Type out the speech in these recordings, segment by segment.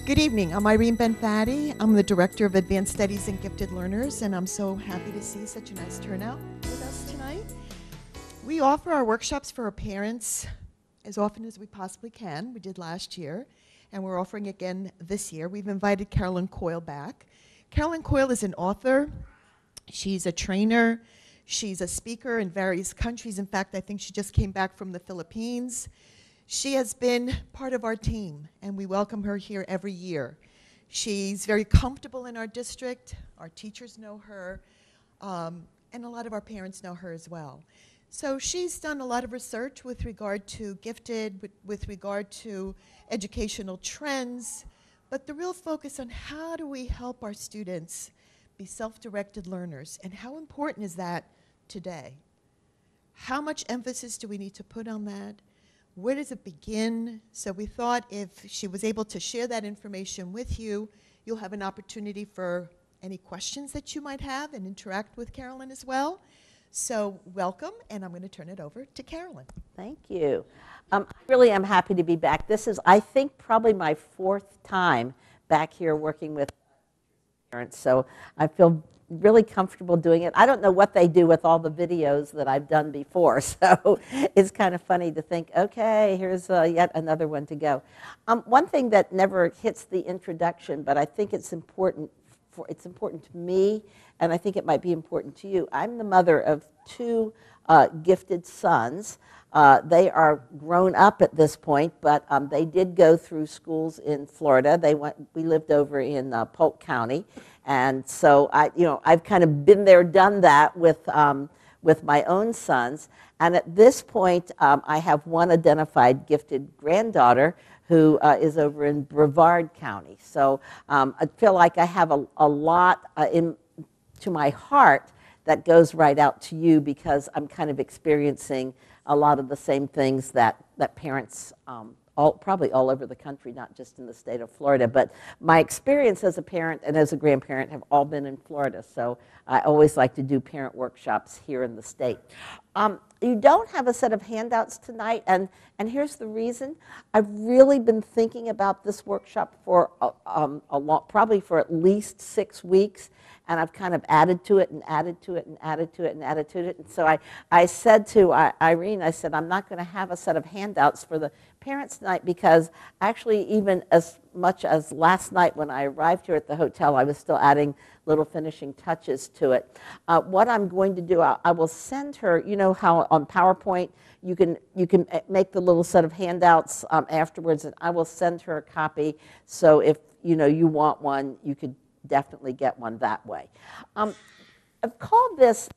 Good evening. I'm Irene Benfatti. I'm the Director of Advanced Studies in Gifted Learners, and I'm so happy to see such a nice turnout with us tonight. We offer our workshops for our parents as often as we possibly can. We did last year, and we're offering again this year. We've invited Carolyn Coil back. Carolyn Coil is an author. She's a trainer. She's a speaker in various countries. In fact, I think she just came back from the Philippines. She has been part of our team, and we welcome her here every year. She's very comfortable in our district. Our teachers know her, and a lot of our parents know her as well. So she's done a lot of research with regard to gifted, with regard to educational trends, but the real focus on how do we help our students be self-directed learners, and how important is that today? How much emphasis do we need to put on that? Where does it begin? So we thought if she was able to share that information with you, you'll have an opportunity for any questions that you might have and interact with Carolyn as well. So welcome, and I'm going to turn it over to Carolyn. Thank you. I really am happy to be back. This is, I think, probably my fourth time back here working with parents, so I feel really comfortable doing it. I don't know what they do with all the videos that I've done before, so it's kind of funny to think, okay, here's yet another one to go. One thing that never hits the introduction, but I think it's important to me, and I think it might be important to you. I'm the mother of two gifted sons. They are grown up at this point, but they did go through schools in Florida. We lived over in Polk County, and so I've kind of been there, done that with my own sons. And at this point, I have one identified gifted granddaughter who is over in Brevard County. So I feel like I have a lot to my heart that goes right out to you, because I'm kind of experiencing a lot of the same things that parents, probably all over the country, not just in the state of Florida. But my experience as a parent and as a grandparent have all been in Florida. So I always like to do parent workshops here in the state. You don't have a set of handouts tonight, and here's the reason. I've really been thinking about this workshop for probably for at least 6 weeks. And I've kind of added to it and added to it and added to it and added to it. And so I said to Irene, I said, I'm not going to have a set of handouts for the parents tonight, because actually even as much as last night when I arrived here at the hotel, I was still adding little finishing touches to it. What I'm going to do, I will send her, you know how on PowerPoint you can make the little set of handouts afterwards, and I will send her a copy. So if you want one, you could definitely get one that way. I've called this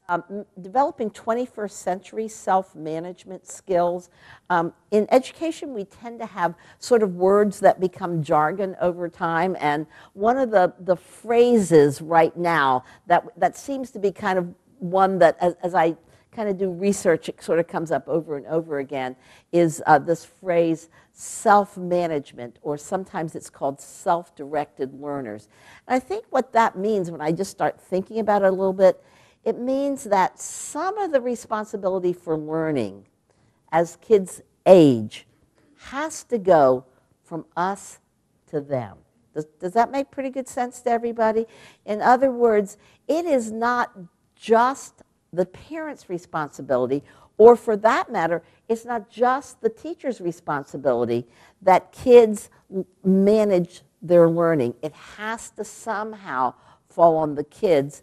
Developing 21st Century Self-Management Skills. In education, we tend to have sort of words that become jargon over time, and one of the phrases right now that seems to be kind of one that, as I kind of do research, it sort of comes up over and over again, is this phrase self-management, or sometimes it's called self-directed learners. And I think what that means, when I just start thinking about it a little bit, it means that some of the responsibility for learning as kids age has to go from us to them. Does that make pretty good sense to everybody? In other words, it is not just the parent's responsibility, or for that matter, it's not just the teacher's responsibility that kids manage their learning. It has to somehow fall on the kids,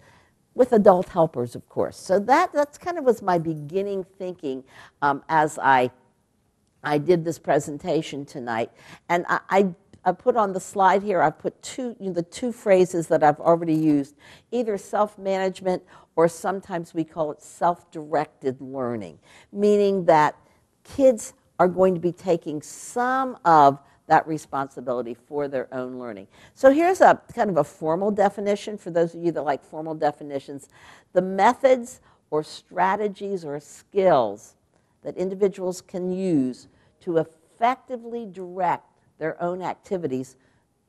with adult helpers, of course. So that's kind of was my beginning thinking as I did this presentation tonight. And I put on the slide here, I put the two phrases that I've already used, either self-management, or sometimes we call it self-directed learning, meaning that kids are going to be taking some of that responsibility for their own learning. So here's a kind of a formal definition for those of you that like formal definitions. The methods or strategies or skills that individuals can use to effectively direct their own activities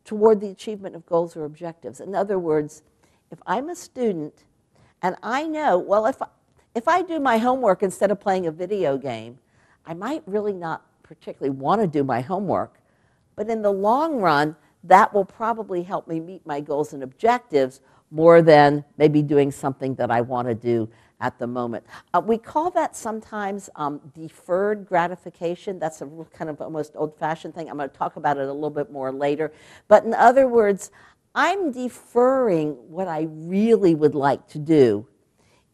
toward the achievement of goals or objectives. In other words, if I'm a student and I know, well, if I do my homework instead of playing a video game, I might really not particularly want to do my homework, but in the long run, that will probably help me meet my goals and objectives more than maybe doing something that I want to do at the moment. We call that sometimes deferred gratification. That's a kind of almost old-fashioned thing. I'm going to talk about it a little bit more later. But in other words, I'm deferring what I really would like to do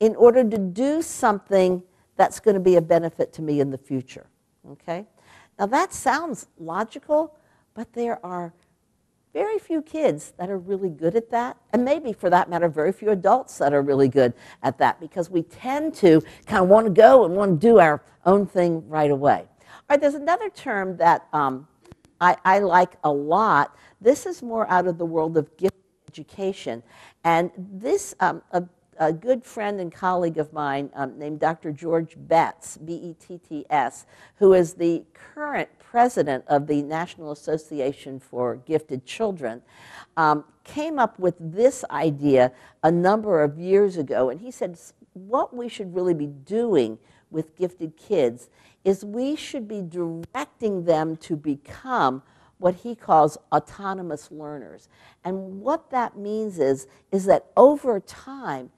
in order to do something that's going to be a benefit to me in the future. Okay? Now that sounds logical, but there are very few kids that are really good at that, and maybe for that matter, very few adults that are really good at that, because we tend to kind of want to go and want to do our own thing right away. All right, there's another term that I like a lot. This is more out of the world of gifted education, and this, a good friend and colleague of mine named Dr. George Betts, B-E-T-T-S, who is the current president of the National Association for Gifted Children, came up with this idea a number of years ago. And he said, what we should really be doing with gifted kids is we should be directing them to become what he calls autonomous learners. And what that means is that over time,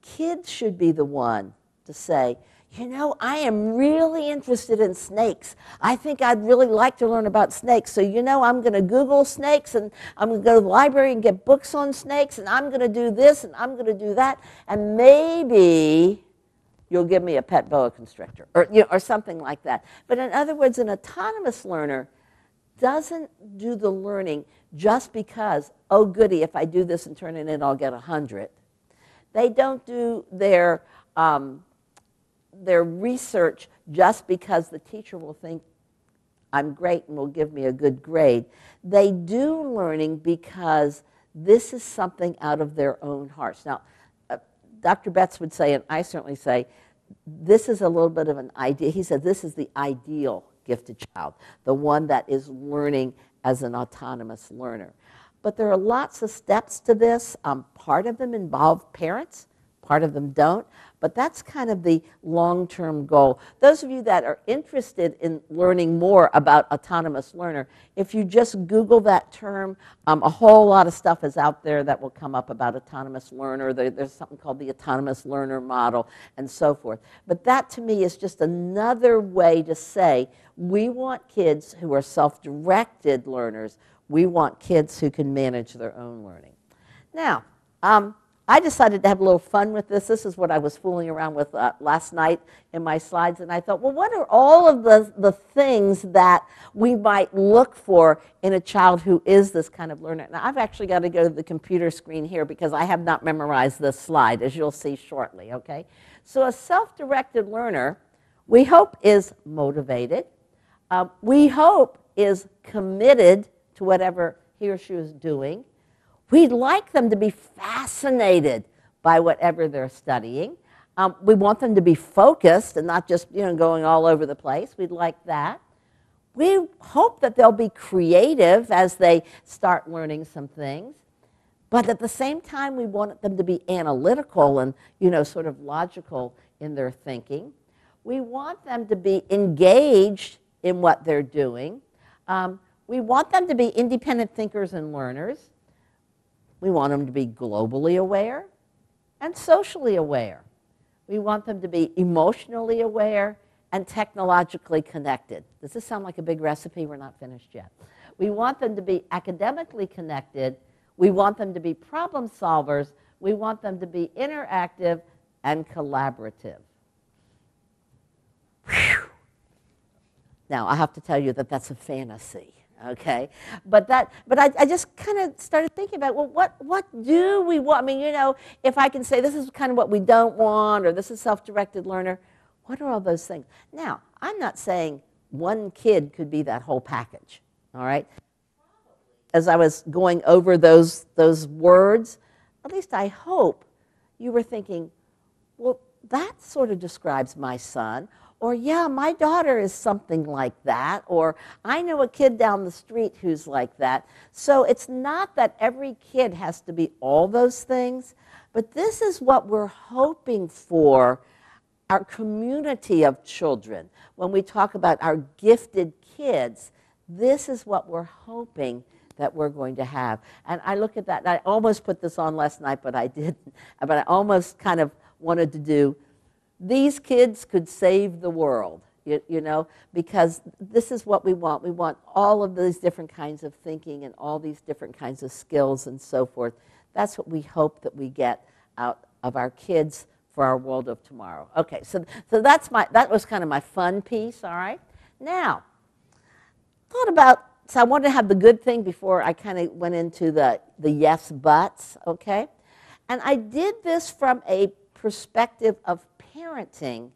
kids should be the one to say, you know, I am really interested in snakes. I think I'd really like to learn about snakes. So, you know, I'm going to Google snakes, and I'm going to go to the library and get books on snakes, and I'm going to do this, and I'm going to do that. And maybe you'll give me a pet boa constrictor, or, you know, or something like that. But in other words, an autonomous learner doesn't do the learning just because, oh, goody, if I do this and turn it in, I'll get 100. They don't do their research just because the teacher will think I'm great and will give me a good grade. They do learning because this is something out of their own hearts. Now, Dr. Betts would say, and I certainly say, this is a little bit of an idea. He said this is the ideal gifted child, the one that is learning as an autonomous learner. But there are lots of steps to this. Part of them involve parents, part of them don't, but that's kind of the long-term goal. Those of you that are interested in learning more about autonomous learner, if you just Google that term, a whole lot of stuff is out there that will come up about autonomous learner. There's something called the autonomous learner model and so forth. But that to me is just another way to say we want kids who are self-directed learners. We want kids who can manage their own learning. Now, I decided to have a little fun with this. This is what I was fooling around with last night in my slides, and I thought, well, what are all of the things that we might look for in a child who is this kind of learner? Now, I've actually got to go to the computer screen here because I have not memorized this slide, as you'll see shortly, okay? So a self-directed learner, we hope, is motivated. We hope is committed to whatever he or she is doing. We'd like them to be fascinated by whatever they're studying. We want them to be focused and not just, you know, going all over the place. We'd like that. We hope that they'll be creative as they start learning some things. But at the same time, we want them to be analytical and, you know, sort of logical in their thinking. We want them to be engaged in what they're doing. We want them to be independent thinkers and learners. We want them to be globally aware and socially aware. We want them to be emotionally aware and technologically connected. Does this sound like a big recipe? We're not finished yet. We want them to be academically connected. We want them to be problem solvers. We want them to be interactive and collaborative. Whew. Now, I have to tell you that that's a fantasy. Okay, but I just kind of started thinking about, well, what do we want? I mean, you know, if I can say this is kind of what we don't want, or this is self-directed learner, what are all those things? Now, I'm not saying one kid could be that whole package, all right? As I was going over those words, at least I hope you were thinking, well, that sort of describes my son. Or, yeah, my daughter is something like that. Or, I know a kid down the street who's like that. So it's not that every kid has to be all those things, but this is what we're hoping for our community of children. When we talk about our gifted kids, this is what we're hoping that we're going to have. And I look at that, and I almost put this on last night, but I didn't. But I almost kind of wanted to do, these kids could save the world, you know, because this is what we want. We want all of these different kinds of thinking and all these different kinds of skills and so forth. That's what we hope that we get out of our kids for our world of tomorrow. Okay, so that was kind of my fun piece, all right? Now, thought about, so I wanted to have the good thing before I kind of went into the yes buts, okay? And I did this from a perspective of parenting.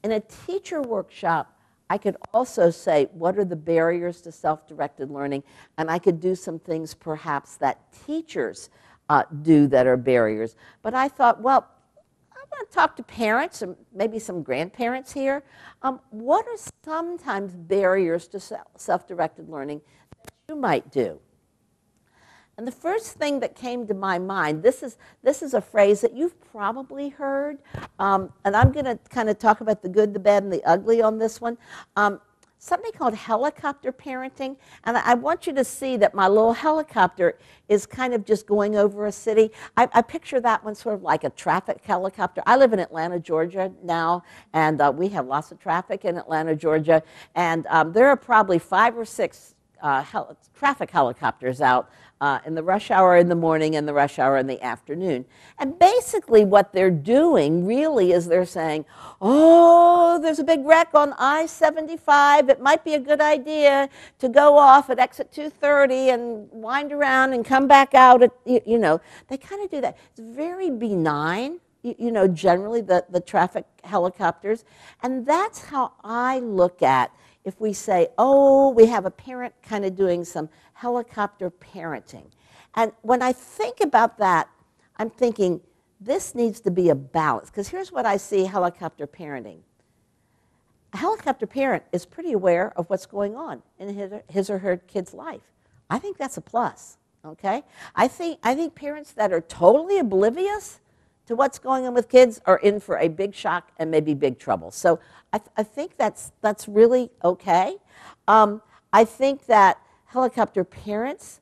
In a teacher workshop, I could also say, what are the barriers to self-directed learning? And I could do some things perhaps that teachers do that are barriers. But I thought, well, I'm going to talk to parents and maybe some grandparents here. What are sometimes barriers to self-directed learning that you might do? And the first thing that came to my mind, this is a phrase that you've probably heard, and I'm going to kind of talk about the good, the bad, and the ugly on this one. Something called helicopter parenting, and I want you to see that my little helicopter is kind of just going over a city. I picture that one sort of like a traffic helicopter. I live in Atlanta, Georgia now, and we have lots of traffic in Atlanta, Georgia, and there are probably 5 or 6 traffic helicopters out in the rush hour in the morning and the rush hour in the afternoon. And basically what they're doing really is they're saying, oh, there's a big wreck on I-75. It might be a good idea to go off at exit 230 and wind around and come back out. You know, they kind of do that. It's very benign, you know, generally the traffic helicopters. And that's how I look at if we say, oh, we have a parent kind of doing some helicopter parenting. And when I think about that, I'm thinking this needs to be a balance. Because here's what I see helicopter parenting. A helicopter parent is pretty aware of what's going on in his or her kid's life. I think that's a plus, okay? I think parents that are totally oblivious to what's going on with kids are in for a big shock and maybe big trouble. So I think that's really okay. I think that helicopter parents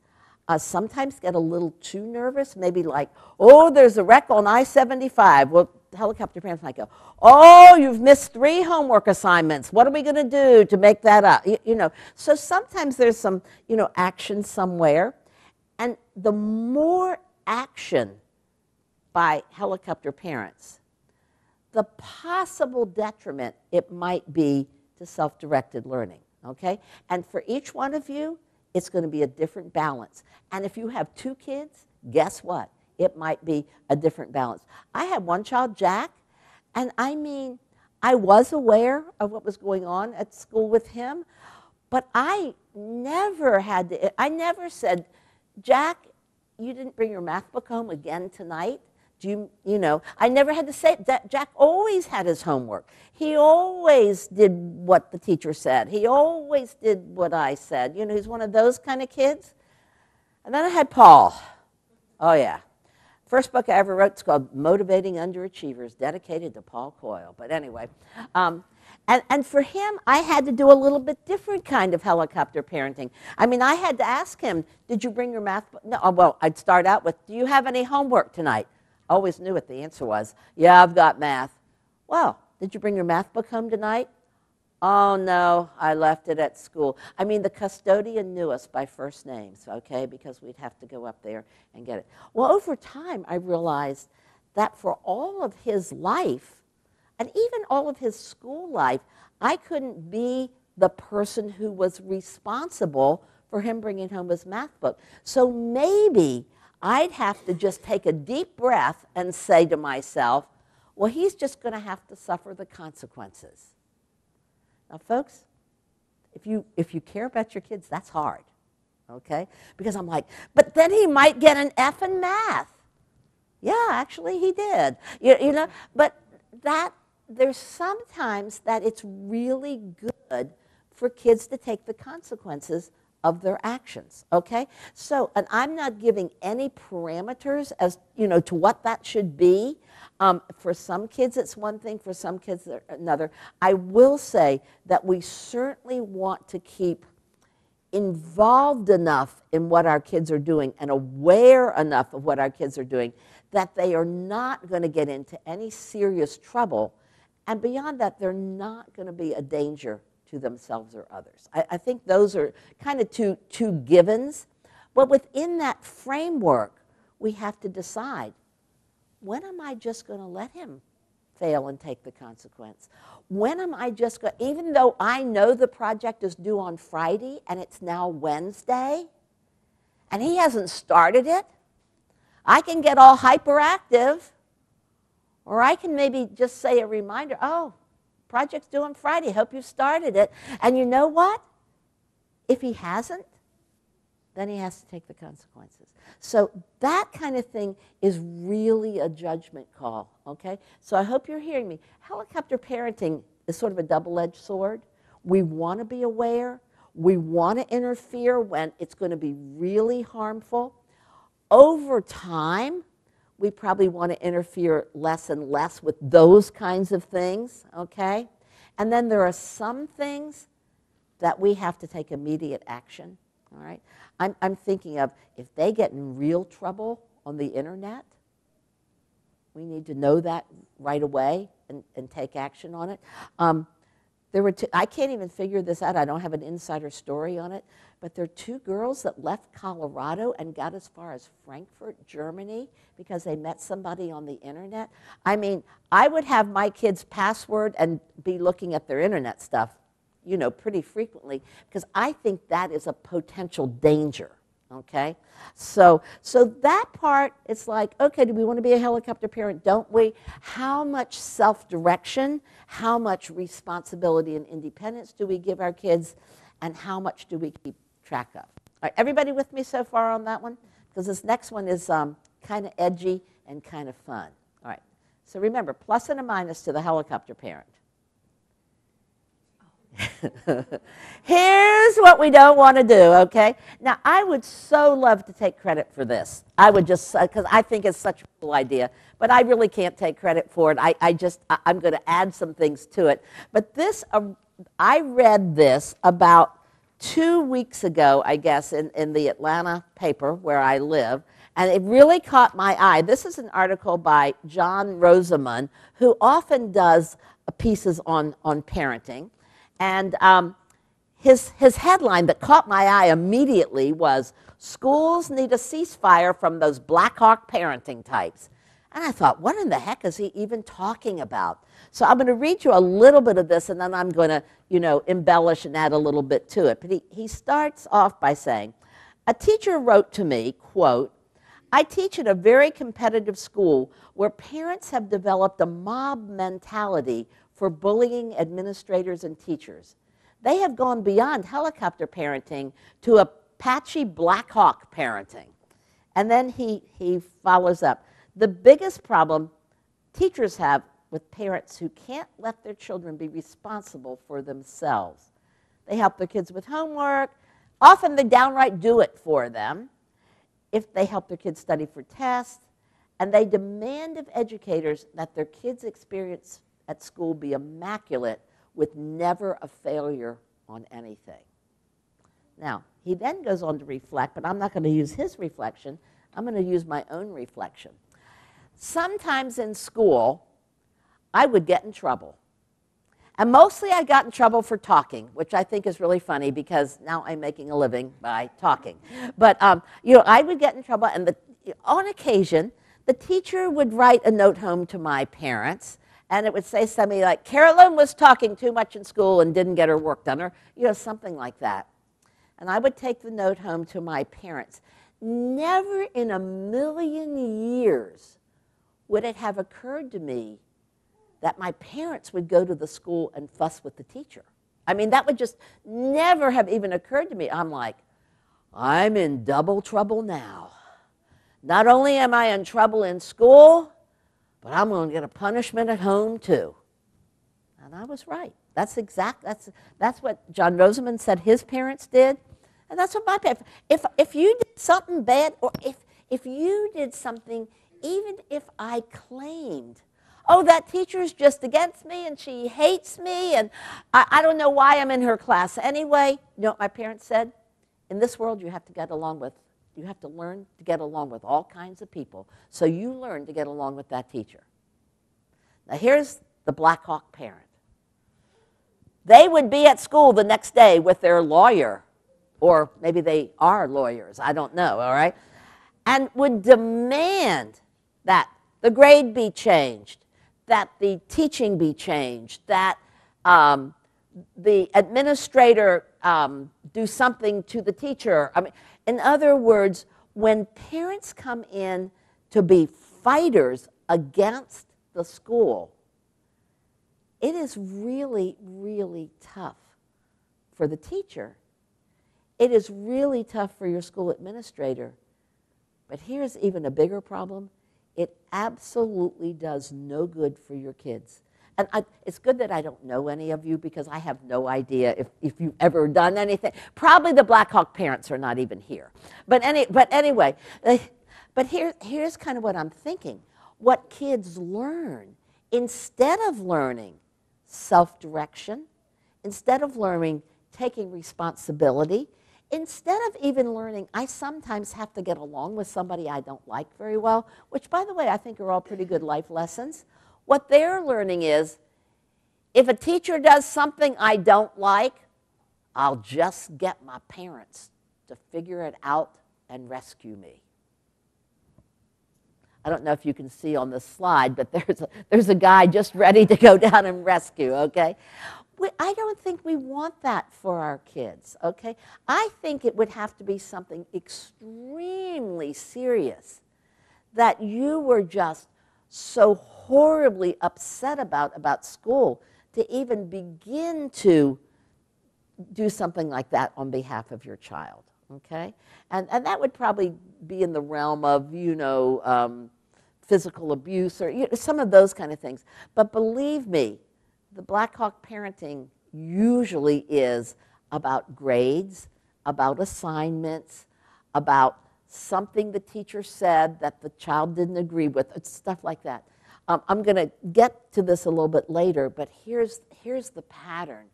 sometimes get a little too nervous, maybe like, oh, there's a wreck on I-75. Well, helicopter parents might go, oh, you've missed 3 homework assignments. What are we going to do to make that up? You know, so sometimes there's some, you know, action somewhere. And the more action by helicopter parents, the possible detriment it might be to self-directed learning, okay? And for each one of you, it's going to be a different balance. And if you have 2 kids, guess what? It might be a different balance. I had one child, Jack, and I mean, I was aware of what was going on at school with him, but I never said, Jack, you didn't bring your math book home again tonight? You know, I never had to say that. Jack always had his homework. He always did what the teacher said. He always did what I said. You know, he's one of those kind of kids. And then I had Paul. Oh, yeah. First book I ever wrote is called Motivating Underachievers, dedicated to Paul Coil. But anyway, and for him, I had to do a little bit different kind of helicopter parenting. I mean, I had to ask him, did you bring your math book? No, well, I'd start out with, do you have any homework tonight? Always knew what the answer was. Yeah, I've got math. Well, did you bring your math book home tonight? Oh, no, I left it at school. I mean, the custodian knew us by first names, okay, because we'd have to go up there and get it. Well, over time, I realized that for all of his life, and even all of his school life, I couldn't be the person who was responsible for him bringing home his math book. So maybe I'd have to just take a deep breath and say to myself, well, he's just going to have to suffer the consequences. Now, folks, if you care about your kids, that's hard, okay? Because I'm like, but then he might get an F in math. Yeah, actually, he did. You know, but there's sometimes that it's really good for kids to take the consequences of their actions, okay? So, and I'm not giving any parameters as, you know, to what that should be. For some kids, it's one thing. For some kids, another. I will say that we certainly want to keep involved enough in what our kids are doing and aware enough of what our kids are doing that they are not going to get into any serious trouble. And beyond that, they're not going to be a danger to themselves or others. I think those are kind of two givens. But within that framework, we have to decide, when am I just going to let him fail and take the consequence? When am I just going, even though I know the project is due on Friday and it's now Wednesday, and he hasn't started it, I can get all hyperactive, or I can maybe just say a reminder, oh, project's due on Friday, hope you started it. And you know what? If he hasn't, then he has to take the consequences. So that kind of thing is really a judgment call, okay? So I hope you're hearing me. Helicopter parenting is sort of a double-edged sword. We want to be aware. We want to interfere when it's going to be really harmful. Over time, we probably want to interfere less and less with those kinds of things, okay? And then there are some things that we have to take immediate action, all right? I'm thinking of, if they get in real trouble on the internet, we need to know that right away and take action on it. There were I can't even figure this out. I don't have an insider story on it. But there are two girls that left Colorado and got as far as Frankfurt, Germany, because they met somebody on the internet. I mean, I would have my kids' password and be looking at their internet stuff, you know, pretty frequently, because I think that is a potential danger, okay? So that part, it's like, okay, do we want to be a helicopter parent? Don't we? How much self-direction, how much responsibility and independence do we give our kids, and how much do we keep track of? All right, everybody with me so far on that one? Because this next one is kind of edgy and kind of fun. All right, so remember, plus and a minus to the helicopter parent. Here's what we don't want to do, okay? Now, I would so love to take credit for this. I would just, because I think it's such a cool idea, but I really can't take credit for it. I'm going to add some things to it. But this, I read this about 2 weeks ago, I guess, in the Atlanta paper where I live, and it really caught my eye. This is an article by John Rosamund, who often does pieces on parenting. And his headline that caught my eye immediately was, "Schools need a ceasefire from those Blackhawk parenting types." And I thought, what in the heck is he even talking about? So I'm going to read you a little bit of this, and then I'm going to, you know, embellish and add a little bit to it. But he starts off by saying, "A teacher wrote to me, quote, 'I teach at a very competitive school where parents have developed a mob mentality for bullying administrators and teachers. They have gone beyond helicopter parenting to Apache Blackhawk parenting.'" And then he follows up, "The biggest problem teachers have with parents who can't let their children be responsible for themselves. They help their kids with homework. Often they downright do it for them. If they help their kids study for tests, and they demand of educators that their kids' experience at school be immaculate with never a failure on anything." Now, he then goes on to reflect, but I'm not going to use his reflection. I'm going to use my own reflection. Sometimes in school, I would get in trouble. And mostly I got in trouble for talking, which I think is really funny because now I'm making a living by talking. But, you know, I would get in trouble, and on occasion, the teacher would write a note home to my parents, and it would say something like, "Carolyn was talking too much in school and didn't get her work done," or, you know, something like that. And I would take the note home to my parents. Never in a million years would it have occurred to me that my parents would go to the school and fuss with the teacher. I mean, that would just never have even occurred to me. I'm like, I'm in double trouble now. Not only am I in trouble in school, but I'm going to get a punishment at home too. And I was right. That's what John Rosamund said his parents did, and that's what my parents. If you did something bad, or if you did something, even if I claimed, oh, that teacher's just against me and she hates me and I don't know why I'm in her class anyway, you know what my parents said? in this world, you have to learn to get along with all kinds of people. So you learn to get along with that teacher. Now here's the Blackhawk parent. They would be at school the next day with their lawyer, or maybe they are lawyers, I don't know, all right, and would demand that the grade be changed, that the teaching be changed, that the administrator do something to the teacher. I mean, in other words, when parents come in to be fighters against the school, it is really, really tough for the teacher. It is really tough for your school administrator. But here's even a bigger problem. It absolutely does no good for your kids. And it's good that I don't know any of you, because I have no idea if you've ever done anything. Probably the Blackhawk parents are not even here. But anyway, here's kind of what I'm thinking. What kids learn, instead of learning self-direction, instead of learning taking responsibility, instead of even learning, I sometimes have to get along with somebody I don't like very well, which, by the way, I think are all pretty good life lessons. What they're learning is, if a teacher does something I don't like, I'll just get my parents to figure it out and rescue me. I don't know if you can see on the slide, but there's a guy just ready to go down and rescue, okay? I don't think we want that for our kids, okay? I think it would have to be something extremely serious that you were just so horribly upset about school to even begin to do something like that on behalf of your child, okay? And that would probably be in the realm of, physical abuse or some of those kind of things. But believe me, the Blackhawk parenting usually is about grades, about assignments, about something the teacher said that the child didn't agree with, stuff like that. I'm going to get to this a little bit later, but here's the pattern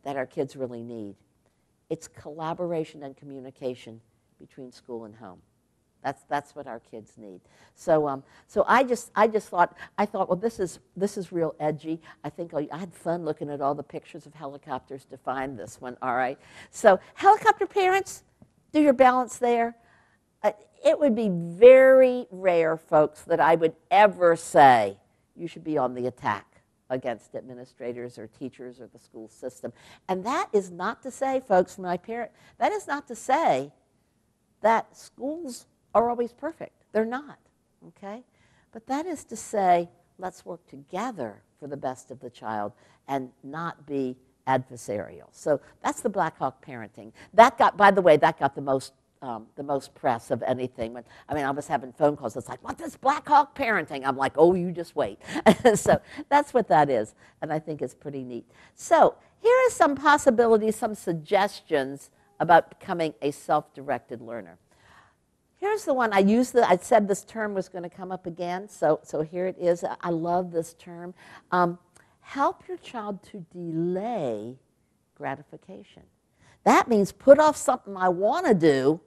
that our kids really need. It's collaboration and communication between school and home. That's what our kids need. So I thought, well, this is real edgy. I think I had fun looking at all the pictures of helicopters to find this one. All right. So helicopter parents, do your balance there. It would be very rare, folks, that I would ever say you should be on the attack against administrators or teachers or the school system. And that is not to say, folks, that is not to say that schools are always perfect. They're not, okay? But that is to say, let's work together for the best of the child and not be adversarial. So that's the Blackhawk parenting. That got, by the way, the most press of anything. I was having phone calls. It's like, what is Blackhawk parenting? I'm like, oh, you just wait. So that's what that is, and I think it's pretty neat. So here are some possibilities, some suggestions about becoming a self-directed learner. Here's the one I said this term was going to come up again, so here it is. I love this term. Help your child to delay gratification. That means put off something I want to do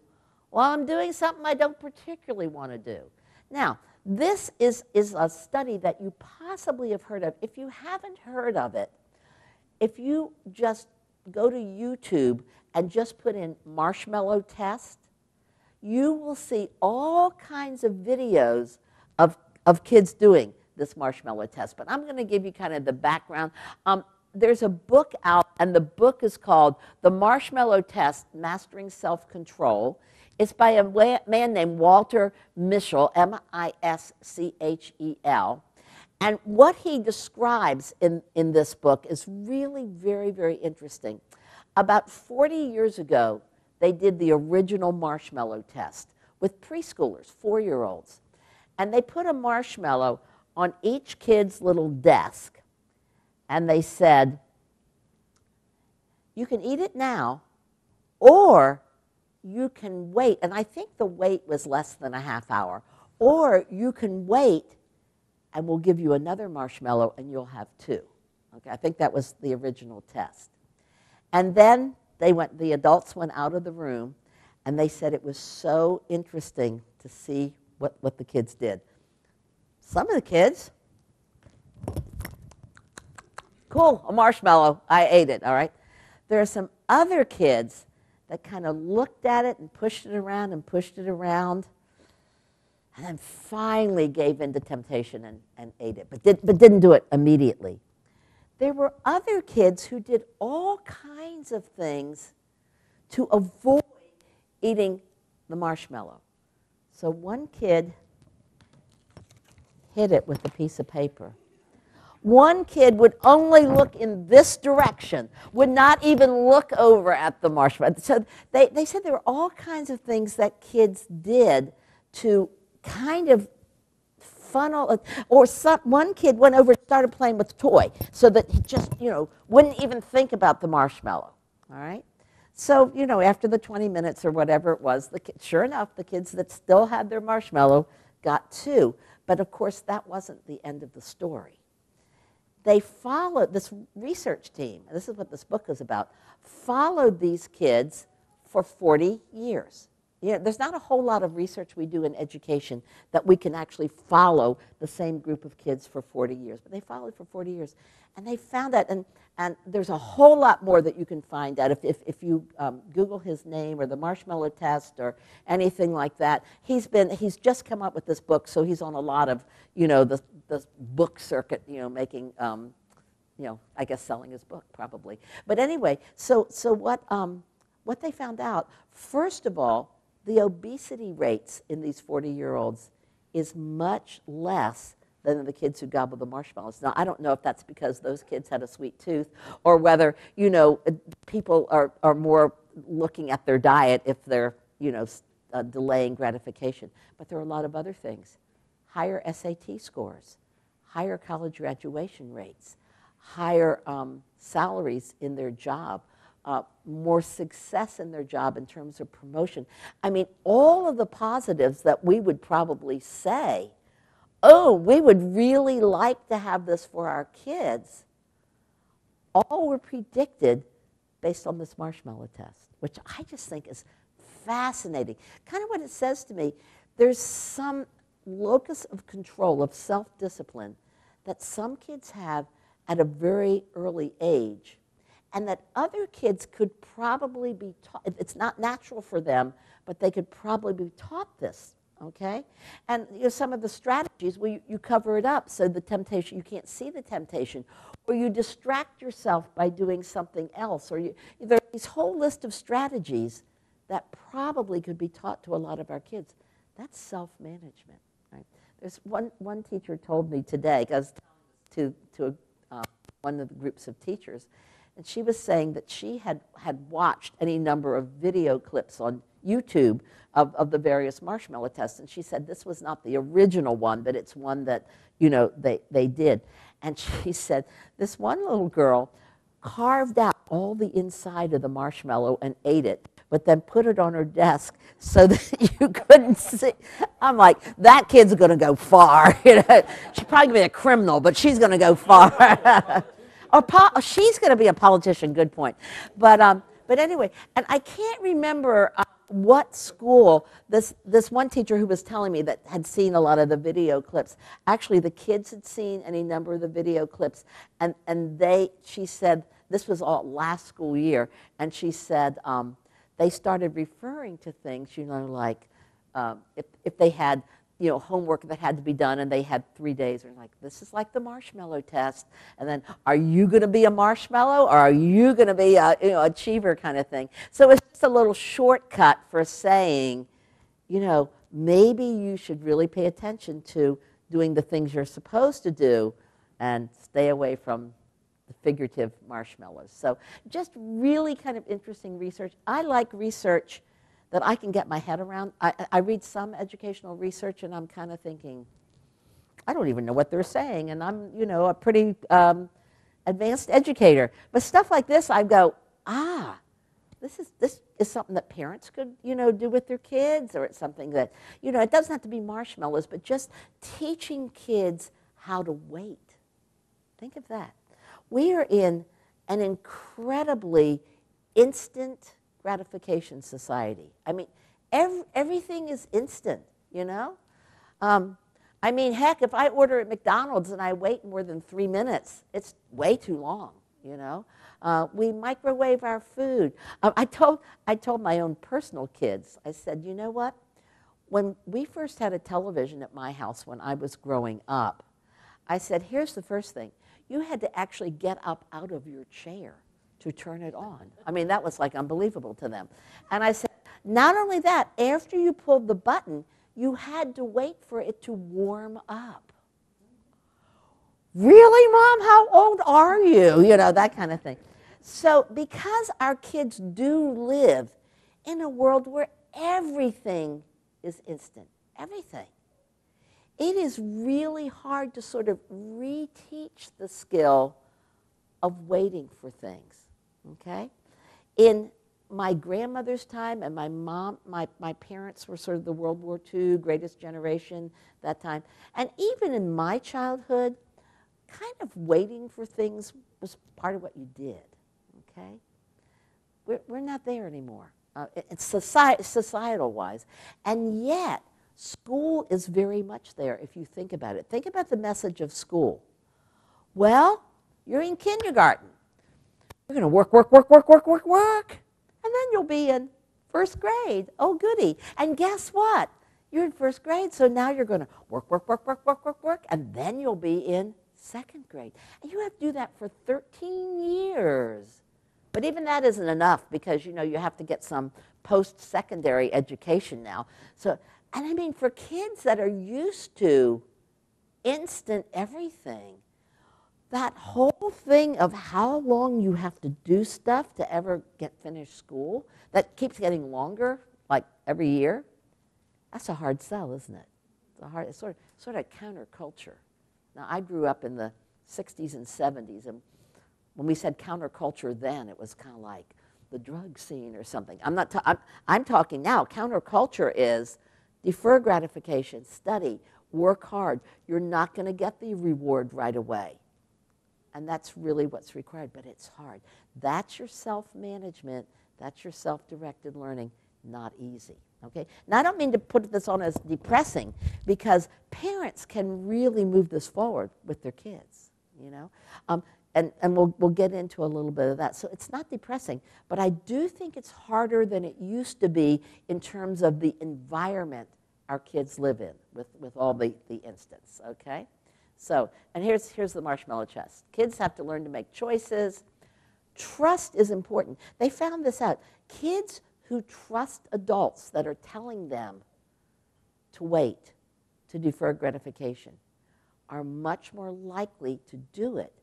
while I'm doing something I don't particularly want to do. Now, this is a study that you possibly have heard of. If you haven't heard of it, if you just go to YouTube and just put in marshmallow test, you will see all kinds of videos of kids doing this marshmallow test. But I'm going to give you kind of the background. There's a book out, and the book is called The Marshmallow Test, Mastering Self-Control. It's by a man named Walter Mischel, M-I-S-C-H-E-L. And what he describes in this book is really very, very interesting. About 40 years ago, they did the original marshmallow test with preschoolers, 4-year-olds. And they put a marshmallow on each kid's little desk. And they said, you can eat it now, or you can wait. And I think the wait was less than a half hour. Or you can wait, and we'll give you another marshmallow, and you'll have 2. Okay, I think that was the original test. And then the adults went out of the room, And they said it was so interesting to see what the kids did. Some of the kids, cool, a marshmallow, I ate it, all right? There are some other kids that kind of looked at it and pushed it around and pushed it around, and then finally gave in to temptation and ate it, but didn't do it immediately. There were other kids who did all kinds of things to avoid eating the marshmallow. So one kid hid it with a piece of paper. One kid would only look in this direction, would not even look over at the marshmallow. So they said there were all kinds of things that kids did to kind of funnel, or one kid went over and started playing with a toy so that he just, wouldn't even think about the marshmallow, all right? So, after the 20 minutes or whatever it was, sure enough, the kids that still had their marshmallow got 2. But of course, that wasn't the end of the story. They followed, this research team, and this is what this book is about, followed these kids for 40 years. There's not a whole lot of research we do in education that we can actually follow the same group of kids for 40 years. But they followed for 40 years. And they found out, and there's a whole lot more that you can find out if you Google his name or the marshmallow test or anything like that. He's just come up with this book, so he's on a lot of, the book circuit, making, I guess selling his book probably. But anyway, so what they found out, first of all, the obesity rates in these 40-year-olds is much less than the kids who gobble the marshmallows. Now, I don't know if that's because those kids had a sweet tooth or whether, people are more looking at their diet if they're, delaying gratification. But there are a lot of other things. Higher SAT scores, higher college graduation rates, higher salaries in their job, more success in their job in terms of promotion. I mean, all of the positives that we would probably say, oh, we would really like to have this for our kids, all were predicted based on this marshmallow test, which I just think is fascinating. Kind of what it says to me, there's some locus of control, of self-discipline, that some kids have at a very early age, and that other kids could probably be taught. It's not natural for them, but they could probably be taught this, okay? And some of the strategies, well, you cover it up so the temptation, you can't see the temptation, or you distract yourself by doing something else, or there's this whole list of strategies that probably could be taught to a lot of our kids. That's self-management, right? There's one teacher told me today, because to one of the groups of teachers, and she was saying that she had watched any number of video clips on YouTube of the various marshmallow tests. And she said this was not the original one, but it's one that, they did. And she said this one little girl carved out all the inside of the marshmallow and ate it, but then put it on her desk so that you couldn't see. I'm like, that kid's going to go far. She's probably going to be a criminal, but she's going to go far. Or she's going to be a politician, good point. But anyway, and I can't remember what school, this one teacher who was telling me that had seen a lot of the video clips, actually the kids had seen any number of the video clips, and she said, this was all last school year, and she said they started referring to things, like if they had, homework that had to be done and they had 3 days, or like, this is like the marshmallow test. And then, are you going to be a marshmallow or are you going to be a achiever kind of thing? So it's just a little shortcut for saying, maybe you should really pay attention to doing the things you're supposed to do and stay away from the figurative marshmallows. So just really kind of interesting research. I like research that I can get my head around. I read some educational research and I'm kind of thinking, I don't even know what they're saying, and I'm, a pretty advanced educator. But stuff like this, I go, this is something that parents could, do with their kids, or it's something that, it doesn't have to be marshmallows, but just teaching kids how to wait. Think of that. We are in an incredibly instant gratification society. I mean, everything is instant, you know? I mean, heck, if I order at McDonald's and I wait more than 3 minutes, it's way too long, you know? We microwave our food. I told my own personal kids, I said, you know what? When we first had a television at my house when I was growing up, I said, here's the first thing. You had to actually get up out of your chair to turn it on. I mean, that was like unbelievable to them. And I said, not only that, after you pulled the button, you had to wait for it to warm up. Really, Mom? How old are you? You know, that kind of thing. So because our kids do live in a world where everything is instant, everything, it is really hard to sort of reteach the skill of waiting for things, okay? In my grandmother's time and my mom, my parents were sort of the World War II greatest generation that time. And even in my childhood, kind of waiting for things was part of what you did, okay? We're not there anymore. It's societal-wise. And yet, school is very much there if you think about it. Think about the message of school. Well, you're in kindergarten. You're going to work, work, work, work, work, work, work. And then you'll be in first grade. Oh, goody. And guess what? You're in first grade, so now you're going to work, work, work, work, work, work, work, and then you'll be in second grade. And you have to do that for 13 years. But even that isn't enough because, you know, you have to get some post-secondary education now. So, and I mean, for kids that are used to instant everything, that whole thing of how long you have to do stuff to ever get finished school, that keeps getting longer, like every year, that's a hard sell, isn't it? It's sort of counterculture. Now, I grew up in the 60s and 70s, and when we said counterculture then, it was kind of like the drug scene or something. I'm talking now, counterculture is defer gratification, study, work hard. You're not going to get the reward right away. And that's really what's required, but it's hard. That's your self-management. That's your self-directed learning. Not easy, okay? Now, I don't mean to put this on as depressing because parents can really move this forward with their kids, you know? And we'll get into a little bit of that. So it's not depressing, but I do think it's harder than it used to be in terms of the environment our kids live in with all the instance, okay? So, and here's the marshmallow chest. Kids have to learn to make choices. Trust is important. They found this out. Kids who trust adults that are telling them to wait, to defer gratification, are much more likely to do it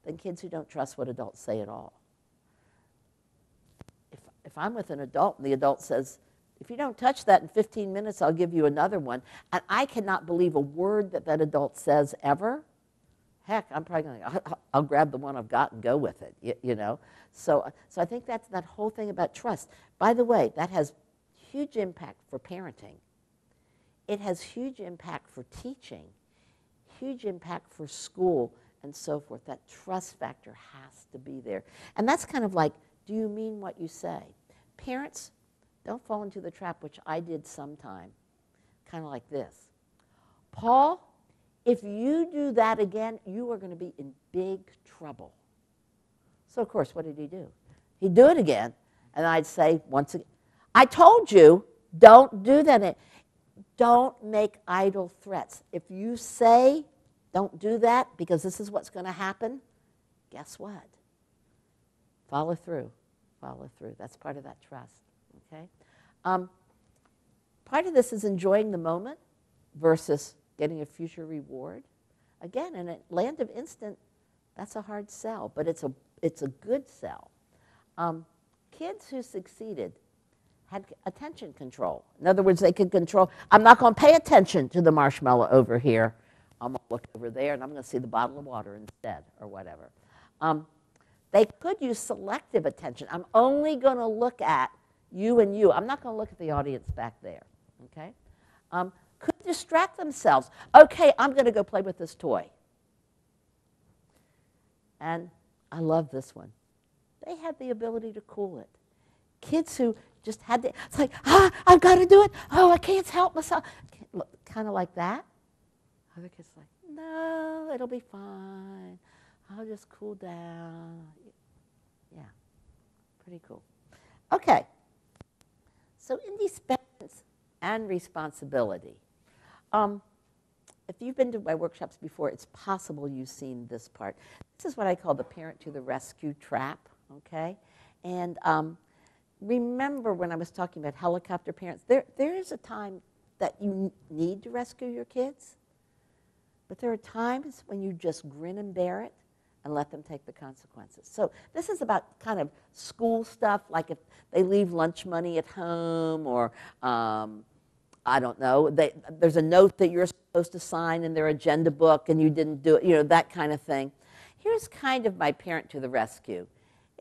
than kids who don't trust what adults say at all. If I'm with an adult and the adult says, if you don't touch that in 15 minutes, I'll give you another one, and I cannot believe a word that adult says ever, heck, I'm probably going to, I'll grab the one I've got and go with it, you know. So I think that's that whole thing about trust. By the way, that has huge impact for parenting. It has huge impact for teaching, huge impact for school, and so forth. That trust factor has to be there. And that's kind of like, do you mean what you say? Parents, don't fall into the trap, which I did sometime, kind of like this. Paul, if you do that again, you are going to be in big trouble. So, of course, what did he do? He'd do it again, and I'd say once again, I told you, don't do that. Don't make idle threats. If you say, don't do that because this is what's going to happen, guess what? Follow through. Follow through. That's part of that trust. Okay? Part of this is enjoying the moment versus getting a future reward. Again, in a land of instant, that's a hard sell, but it's a good sell. Kids who succeeded had attention control. In other words, they could control, I'm not going to pay attention to the marshmallow over here. I'm going to look over there, and I'm going to see the bottle of water instead, or whatever. They could use selective attention. I'm only going to look at you and you. I'm not going to look at the audience back there, okay? Could distract themselves. Okay, I'm going to go play with this toy. And I love this one. They had the ability to cool it. Kids who just had to, it's like, I've got to do it. Oh, I can't help myself. Kind of like that. Other kids like, no, it'll be fine. I'll just cool down. Yeah, pretty cool. Okay, so independence and responsibility. If you've been to my workshops before, it's possible you've seen this part. This is what I call the parent to the rescue trap, okay? And remember when I was talking about helicopter parents, there is a time that you need to rescue your kids, but there are times when you just grin and bear it and let them take the consequences. So this is about kind of school stuff, like if they leave lunch money at home, or I don't know, there's a note that you're supposed to sign in their agenda book and you didn't do it, you know, that kind of thing. Here's kind of my parent to the rescue.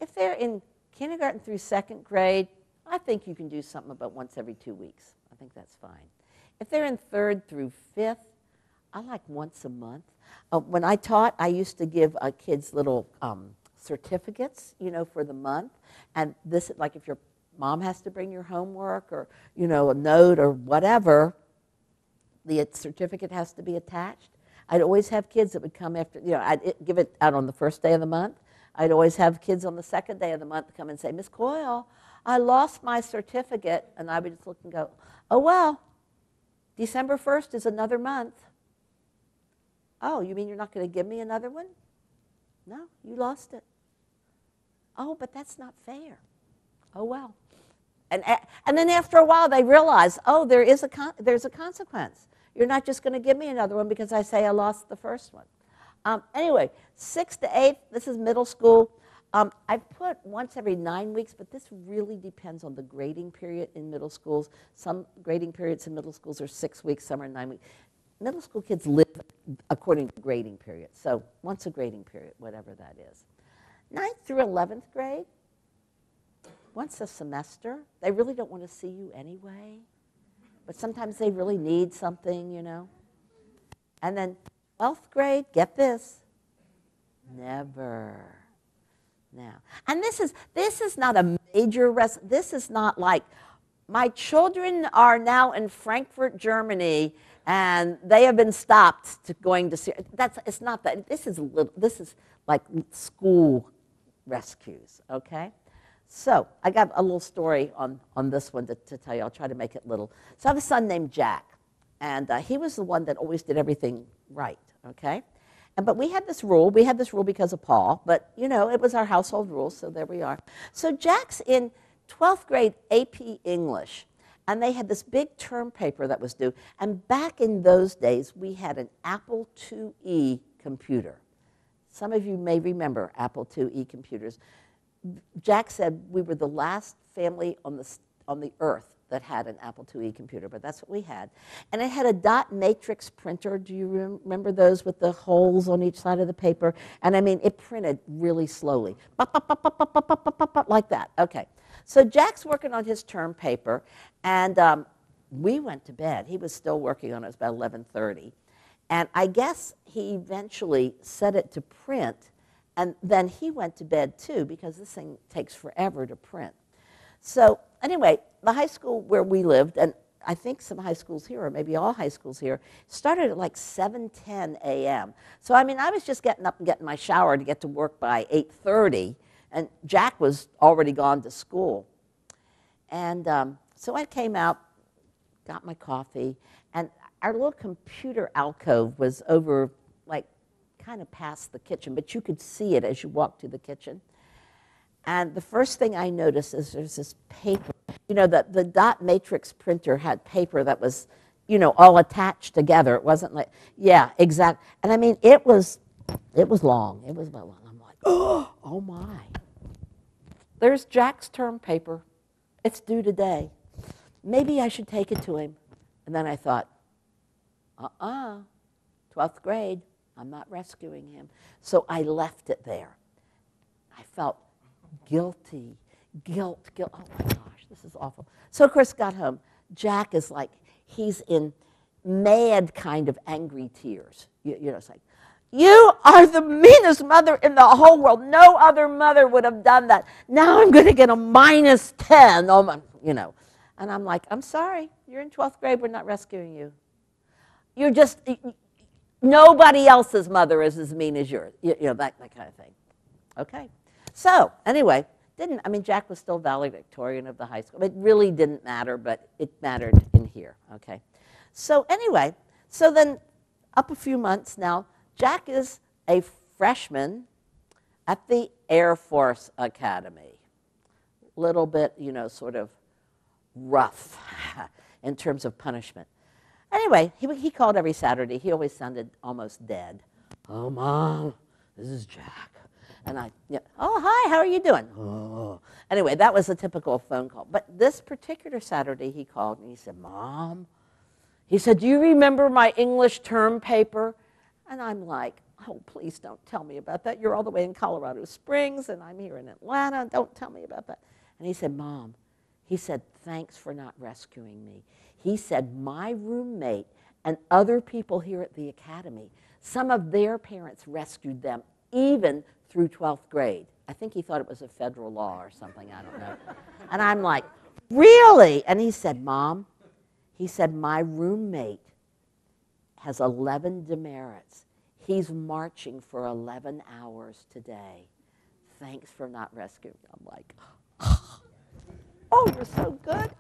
If they're in kindergarten through second grade, I think you can do something about once every 2 weeks. I think that's fine. If they're in third through fifth, I like once a month. When I taught, I used to give kids little certificates, you know, for the month. And this, like if your mom has to bring your homework or, you know, a note or whatever, the certificate has to be attached. I'd always have kids that would come after, you know, I'd give it out on the first day of the month. I'd always have kids on the second day of the month come and say, Miss Coil, I lost my certificate. And I would just look and go, oh, well, December 1st is another month. Oh, you mean you're not going to give me another one? No, you lost it. Oh, but that's not fair. Oh, well. And then after a while, they realize, oh, there's a consequence. You're not just going to give me another one because I say I lost the first one. Anyway, 6th to 8th, this is middle school. I've put once every 9 weeks, but this really depends on the grading period in middle schools. Some grading periods in middle schools are 6 weeks, some are 9 weeks. Middle school kids live according to grading period, so once a grading period, whatever that is. 9th through 11th grade, once a semester. They really don't want to see you anyway, but sometimes they really need something, you know. And then 12th grade, get this, never. Now, and this is not a major this is not like my children are now in Frankfurt, Germany, and they have been stopped to going to see. It's not that. This is like school rescues. Okay, so I got a little story on this one to tell you. I'll try to make it little. So I have a son named Jack, and he was the one that always did everything right. Okay. But we had this rule. We had this rule because of Paul, but, you know, it was our household rule, so there we are. So Jack's in 12th grade AP English, and they had this big term paper that was due. And back in those days, we had an Apple IIe computer. Some of you may remember Apple IIe computers. Jack said we were the last family on the earth that had an Apple IIe computer, but that's what we had. And it had a dot matrix printer. Do you remember those with the holes on each side of the paper? And I mean, it printed really slowly, like that. Okay. So Jack's working on his term paper, and we went to bed. He was still working on it. It was about 11:30. And I guess he eventually set it to print, and then he went to bed too, because this thing takes forever to print. So anyway, the high school where we lived, and I think some high schools here, or maybe all high schools here, started at like 7:10 a.m. So I mean, I was just getting up and getting my shower to get to work by 8:30, and Jack was already gone to school. And so I came out, got my coffee, and our little computer alcove was over, like, kind of past the kitchen, but you could see it as you walked to the kitchen. And the first thing I noticed is there's this paper. You know, the dot matrix printer had paper that was, you know, all attached together. It wasn't like, yeah, exactly. And I mean, it was long. It was about long. I'm like, oh my. There's Jack's term paper. It's due today. Maybe I should take it to him. And then I thought, 12th grade, I'm not rescuing him. So I left it there. I felt guilty, guilt. Oh my gosh, this is awful. So of course, got home. Jack is like, he's in mad kind of angry tears. You know, it's like, you are the meanest mother in the whole world. No other mother would have done that. Now I'm going to get a -10. Oh my, you know. And I'm like, I'm sorry. You're in 12th grade. We're not rescuing you. You're just, nobody else's mother is as mean as yours. You know, that kind of thing. Okay. So anyway, Jack was still valedictorian of the high school. It really didn't matter, but it mattered in here. Okay. So anyway, so then up a few months now, Jack is a freshman at the Air Force Academy. Little bit, you know, sort of rough in terms of punishment. Anyway, he called every Saturday. He always sounded almost dead. Oh, Mom, this is Jack. And oh, hi, how are you doing? Oh. Anyway, that was a typical phone call. But this particular Saturday, he called and he said, Mom, he said, do you remember my English term paper? And I'm like, oh, please don't tell me about that. You're all the way in Colorado Springs, and I'm here in Atlanta. Don't tell me about that. And he said, Mom, he said, thanks for not rescuing me. He said, my roommate and other people here at the academy, some of their parents rescued them even through 12th grade. I think he thought it was a federal law or something. I don't know. And I'm like, really? And he said, Mom, he said, my roommate has 11 demerits. He's marching for 11 hours today. Thanks for not rescuing me. I'm like, oh, you're so good.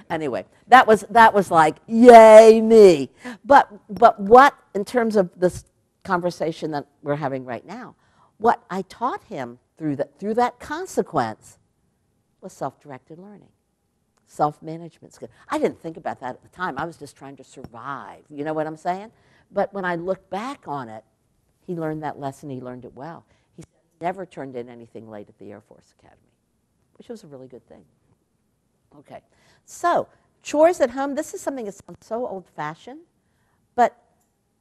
Anyway, that was like, yay me. But what, in terms of this conversation that we're having right now, what I taught him through that consequence was self-directed learning. Self-management skill. I didn't think about that at the time. I was just trying to survive. You know what I'm saying? But when I look back on it, he learned that lesson. He learned it well. He never turned in anything late at the Air Force Academy, which was a really good thing. Okay, so chores at home. This is something that sounds so old-fashioned, but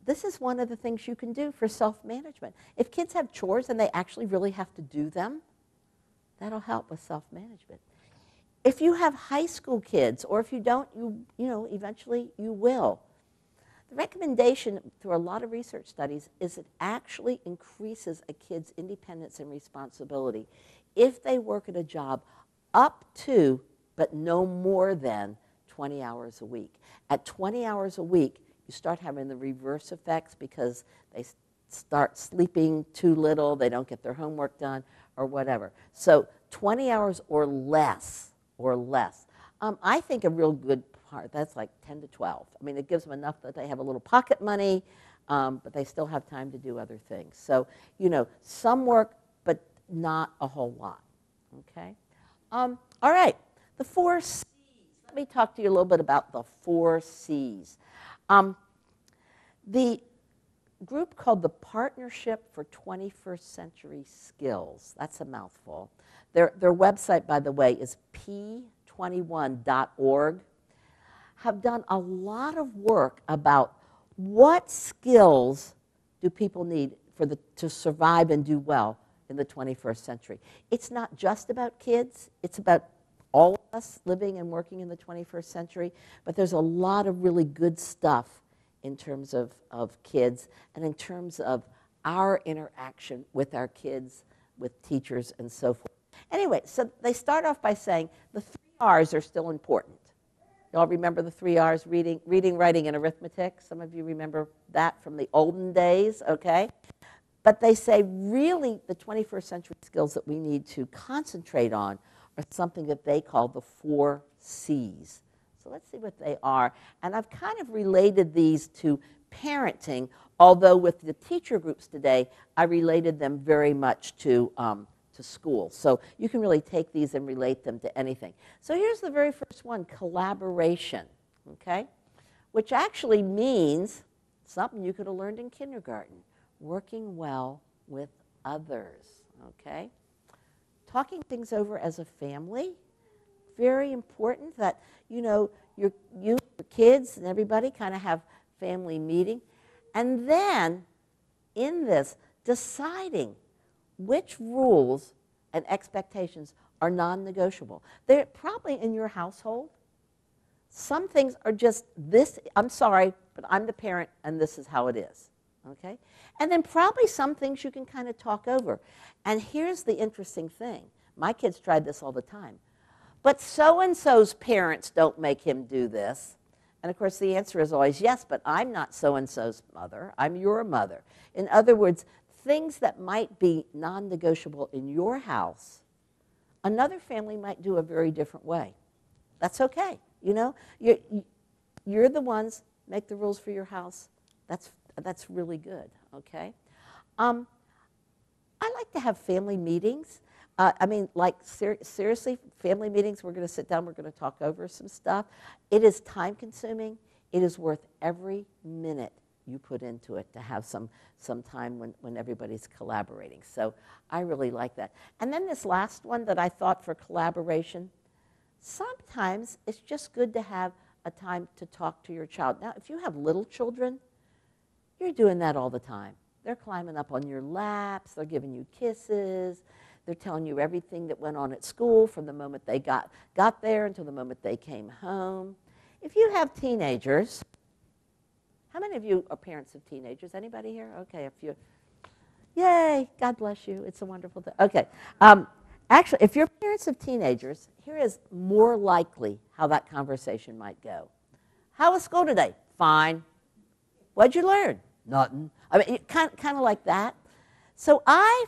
this is one of the things you can do for self-management. If kids have chores and they actually really have to do them, that'll help with self-management. If you have high school kids, or if you don't, you know, eventually you will. The recommendation through a lot of research studies is it actually increases a kid's independence and responsibility if they work at a job up to, but no more than, 20 hours a week. At 20 hours a week, you start having the reverse effects because they start sleeping too little, they don't get their homework done, or whatever. So 20 hours or less. I think a real good part, that's like 10 to 12. I mean, it gives them enough that they have a little pocket money, but they still have time to do other things. So, you know, some work, but not a whole lot, okay? All right, the 4 C's. Let me talk to you a little bit about the 4 C's. The group called the Partnership for 21st Century Skills, that's a mouthful. Their website, by the way, is p21.org, have done a lot of work about what skills do people need to survive and do well in the 21st century. It's not just about kids, it's about all of us living and working in the 21st century, but there's a lot of really good stuff in terms of kids and in terms of our interaction with our kids, with teachers, and so forth. Anyway, so they start off by saying the 3 R's are still important. You all remember the 3 R's, reading, writing, and arithmetic? Some of you remember that from the olden days, okay? But they say really the 21st century skills that we need to concentrate on are something that they call the 4 C's. So let's see what they are. And I've kind of related these to parenting, although with the teacher groups today, I related them very much to school. So you can really take these and relate them to anything. So here's the very first one, collaboration, okay? Which actually means something you could have learned in kindergarten, working well with others, okay? Talking things over as a family, very important that, you know, your kids and everybody kind of have family meeting. And then in this, deciding which rules and expectations are non-negotiable. They're probably in your household. Some things are just this, I'm sorry, but I'm the parent and this is how it is. okay? And then probably some things you can kind of talk over. And here's the interesting thing. My kids tried this all the time. But so-and-so's parents don't make him do this. And of course, the answer is always yes, but I'm not so-and-so's mother. I'm your mother. In other words, things that might be non-negotiable in your house, another family might do a very different way. That's okay. You know, you're the ones make the rules for your house. That's really good, okay? I like to have family meetings. I mean, like, seriously, family meetings, we're going to sit down, we're going to talk over some stuff. It is time-consuming. It is worth every minute you put into it to have some time when everybody's collaborating. So I really like that. And then this last one that I thought for collaboration, sometimes it's just good to have a time to talk to your child. Now, if you have little children, you're doing that all the time. They're climbing up on your laps, they're giving you kisses, they're telling you everything that went on at school from the moment they got there until the moment they came home. If you have teenagers, how many of you are parents of teenagers? Anybody here? Okay, a few. Yay, God bless you. It's a wonderful thing. Okay. Actually, if you're parents of teenagers, here is more likely how that conversation might go. How was school today? Fine. What'd you learn? Nothing. I mean, kind of like that. So I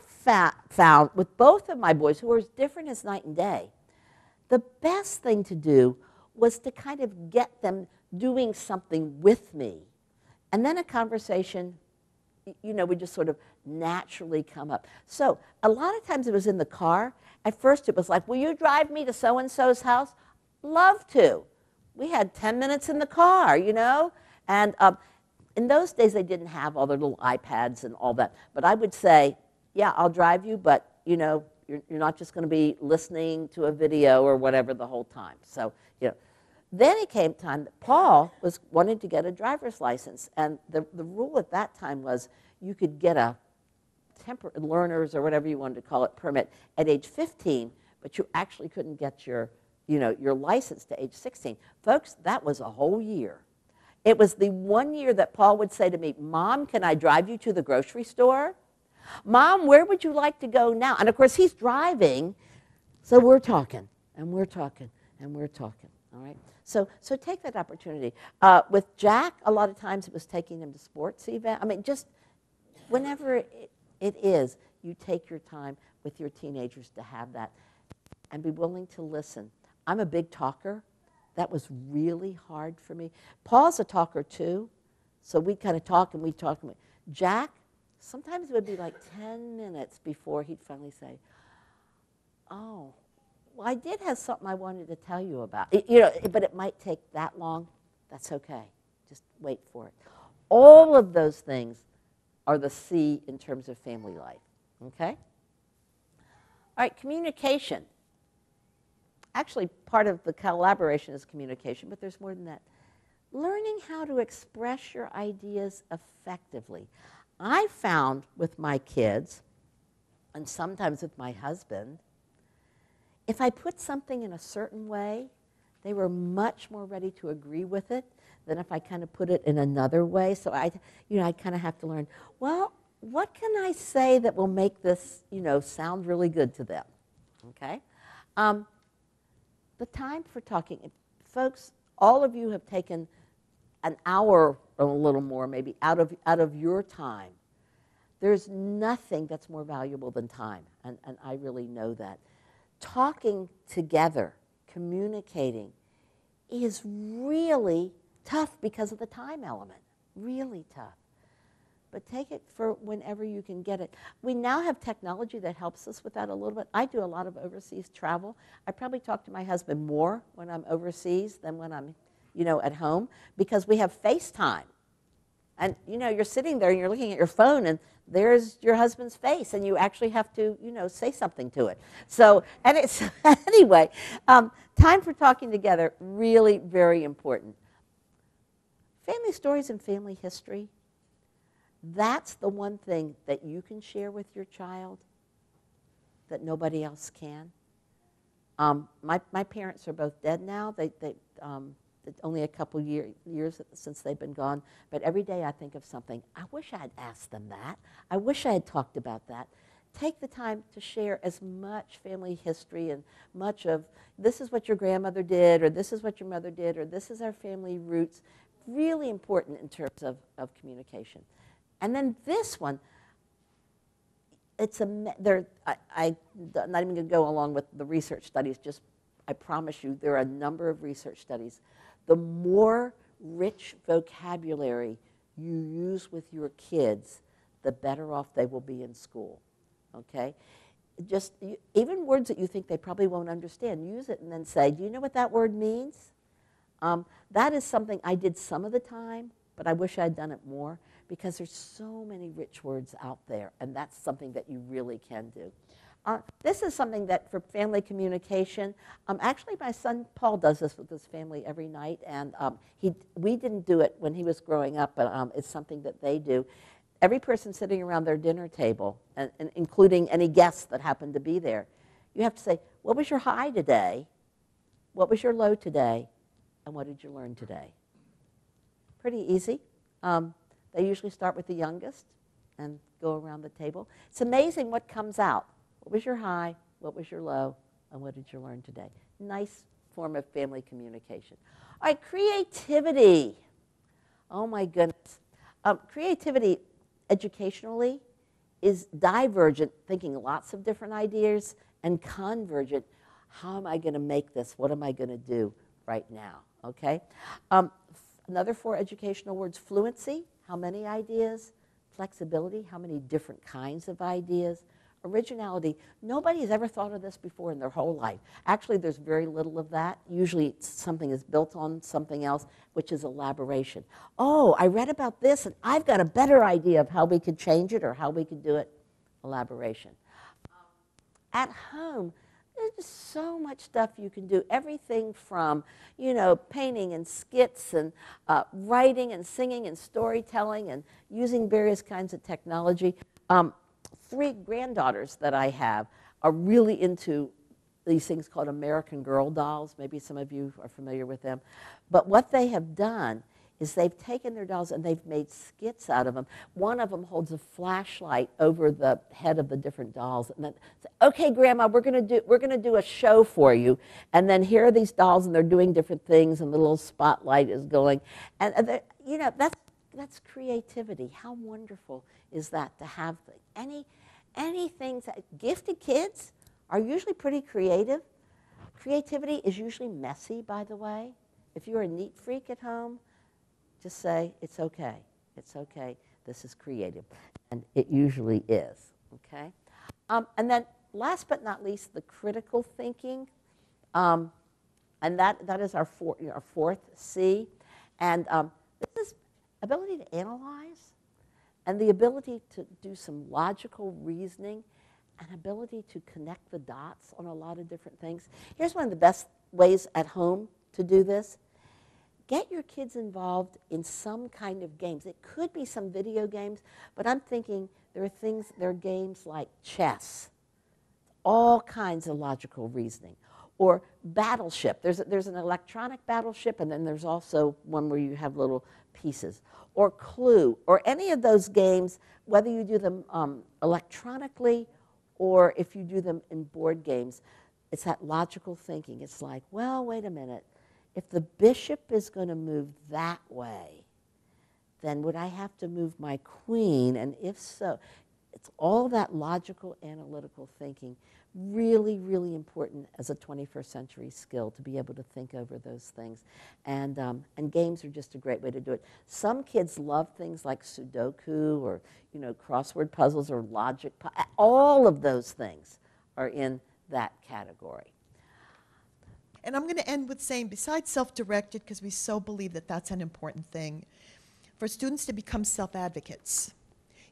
found with both of my boys, who were as different as night and day, the best thing to do was to kind of get them doing something with me. And then a conversation, you know, would just sort of naturally come up. So a lot of times it was in the car. At first it was like, will you drive me to so-and-so's house? Love to. We had 10 minutes in the car, you know. And in those days, they didn't have all their little iPads and all that. But I would say, yeah, I'll drive you, but, you know, you're not just going to be listening to a video or whatever the whole time. So, you know. Then it came time that Paul was wanting to get a driver's license. And the rule at that time was you could get a learner's or whatever you wanted to call it permit at age 15, but you actually couldn't get your license to age 16. Folks, that was a whole year. It was the 1 year that Paul would say to me, Mom, can I drive you to the grocery store? Mom, where would you like to go now? And of course, he's driving, so we're talking, and we're talking, and we're talking, all right? So take that opportunity. With Jack, a lot of times it was taking him to sports events. I mean, just whenever it is, you take your time with your teenagers to have that and be willing to listen. I'm a big talker. That was really hard for me. Paul's a talker too, so we kind of talk and we talk. Jack, sometimes it would be like 10 minutes before he'd finally say, oh, well, I did have something I wanted to tell you about. You know, but it might take that long. That's okay. Just wait for it. All of those things are the C in terms of family life, okay? All right, communication. Actually, part of the collaboration is communication, but there's more than that. Learning how to express your ideas effectively. I found with my kids, and sometimes with my husband, if I put something in a certain way, they were much more ready to agree with it than if I kind of put it in another way. So I kind of have to learn, well, what can I say that will make this, sound really good to them, okay? The time for talking. Folks, all of you have taken an hour or a little more maybe out of your time. There's nothing that's more valuable than time, and I really know that. Talking together, communicating, is really tough because of the time element, really tough. But take it for whenever you can get it. We now have technology that helps us with that a little bit. I do a lot of overseas travel. I probably talk to my husband more when I'm overseas than when I'm, at home, because we have FaceTime. And, you're sitting there and you're looking at your phone and there's your husband's face and you actually have to, say something to it. So, and it's, anyway, time for talking together, really very important. Family stories and family history, that's the one thing that you can share with your child that nobody else can. My parents are both dead now. It's only a couple years since they've been gone, but every day I think of something. I wish I had asked them that. I wish I had talked about that. Take the time to share as much family history and much of this is what your grandmother did, or this is what your mother did, or this is our family roots. Really important in terms of communication. And then this one, I'm not even going to go along with the research studies, just I promise you there are a number of research studies. The more rich vocabulary you use with your kids, the better off they will be in school, okay? Even words that you think they probably won't understand, use it and then say, do you know what that word means? That is something I did some of the time, but I wish I had done it more because there's so many rich words out there, and that's something that you really can do. This is something that for family communication, actually my son Paul does this with his family every night, and we didn't do it when he was growing up, but it's something that they do. Every person sitting around their dinner table, and including any guests that happen to be there, you have to say, what was your high today? What was your low today? And what did you learn today? Pretty easy. They usually start with the youngest and go around the table. It's amazing what comes out. What was your high? What was your low? And what did you learn today? Nice form of family communication. All right, creativity. Oh my goodness. Creativity educationally is divergent, thinking lots of different ideas, and convergent, how am I going to make this? What am I going to do right now? Okay. Another 4 educational words: fluency, how many ideas; flexibility, how many different kinds of ideas; originality, nobody has ever thought of this before in their whole life. Actually, there's very little of that. Usually something is built on something else, which is elaboration. Oh, I read about this, and I've got a better idea of how we could change it or how we could do it. Elaboration. At home, there's just so much stuff you can do. Everything from, painting and skits and writing and singing and storytelling and using various kinds of technology. 3 granddaughters that I have are really into these things called American Girl dolls. Maybe some of you are familiar with them. But what they have done is they've taken their dolls and they've made skits out of them. One of them holds a flashlight over the head of the different dolls, and then say, "Okay, Grandma, we're going to do a show for you." And then here are these dolls, and they're doing different things, and the little spotlight is going. And that's creativity. How wonderful is that to have anything? Gifted kids are usually pretty creative. Creativity is usually messy, by the way. If you're a neat freak at home, just say, it's okay. It's okay. This is creative. And it usually is. Okay? And then last but not least, the critical thinking. And that is our 4th C. And this is ability to analyze and the ability to do some logical reasoning and ability to connect the dots on a lot of different things. Here's one of the best ways at home to do this. Get your kids involved in some kind of games. It could be some video games, but I'm thinking there are games like chess, all kinds of logical reasoning, or Battleship. There's an electronic Battleship, and then there's also one where you have little pieces, or Clue, or any of those games, whether you do them electronically or if you do them in board games. It's that logical thinking. It's like, well, wait a minute. If the bishop is going to move that way, then would I have to move my queen? And if so, it's all that logical, analytical thinking. Really, really important as a 21st century skill to be able to think over those things. And games are just a great way to do it. Some kids love things like Sudoku or crossword puzzles or logic. All of those things are in that category. And I'm going to end with saying, besides self-directed, because we so believe that that's an important thing, for students to become self-advocates.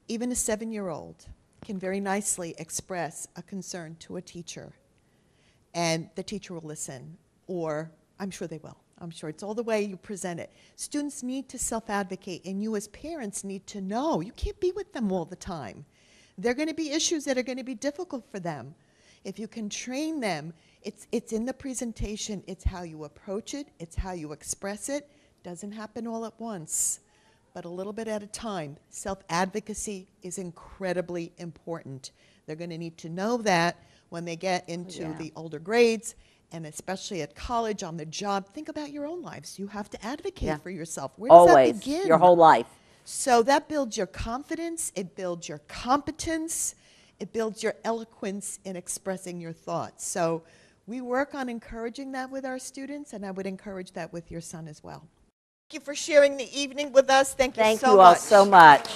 Even a 7-year-old can very nicely express a concern to a teacher, and the teacher will listen, or I'm sure they will. I'm sure it's all the way you present it. Students need to self-advocate, and you as parents need to know. You can't be with them all the time. There are going to be issues that are going to be difficult for them. If you can train them It's in the presentation. It's how you approach it. It's how you express it. Doesn't happen all at once, but a little bit at a time. Self-advocacy is incredibly important. They're going to need to know that when they get into the older grades, and especially at college, on the job. Think about your own lives. You have to advocate for yourself. Where does Always, that begin? your whole life. So that builds your confidence. It builds your competence. It builds your eloquence in expressing your thoughts. So we work on encouraging that with our students, and I would encourage that with your son as well. Thank you for sharing the evening with us. Thank you so much. Thank you all so much.